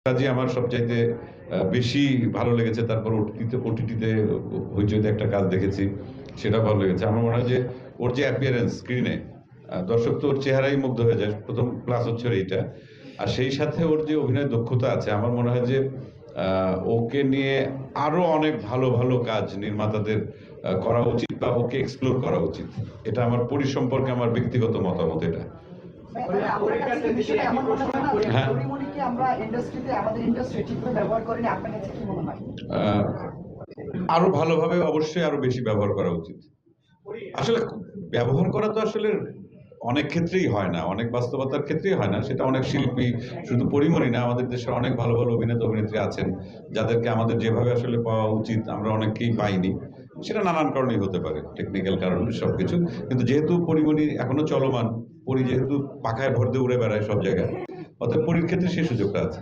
কাজই আমার সবচাইতে বেশি ভালো লেগেছে। তারপর ওটিটিতে হইচইতে একটা কাজ দেখেছি। সেটা ভালো লেগেছে। আমার মনে হয় যে ওর যে অ্যাপিয়ারেন্স স্ক্রিনে দর্শক তো ওর চেহারায় মুগ্ধ হয়ে যায়। ১ম প্লাস হচ্ছে ওর এইটা। আর সেই সাথে ওর যে অভিনয়ের দক্ষতা আছে আমার মনে হয় যে ওকে নিয়ে আরো অনেক ভালো, ভালো কাজ নির্মাতাদের করা উচিত বা ওকে এক্সপ্লোর করা উচিত। এটা আমার পরী সম্পর্কে আমার ব্যক্তিগত মতামত এটা। হ্যাঁ। আরো ভালোভাবে অবশ্যই আরো বেশি ব্যবহার করা উচিত। আসলে ব্যবহার করা তো আসলে অনেক ক্ষেত্রেই হয় না, অনেক বাস্তবতার ক্ষেত্রেই হয় না। সেটা অনেক শিল্পী শুধু পরিমণি না, আমাদের দেশে অনেক ভালো ভালো অভিনেতা অভিনেত্রী আছেন যাদেরকে আমাদের যেভাবে আসলে পাওয়া উচিত আমরা অনেককেই পাইনি। সেটা নানান কারণেই হতে পারে, টেকনিক্যাল কারণে সবকিছু। কিন্তু যেহেতু পরিমণি এখনো চলমান, পরি যেহেতু পাখায় ভর দিয়ে উড়ে বেড়ায় সব জায়গায়, অতএব পরির ক্ষেত্রে সেই সুযোগটা আছে।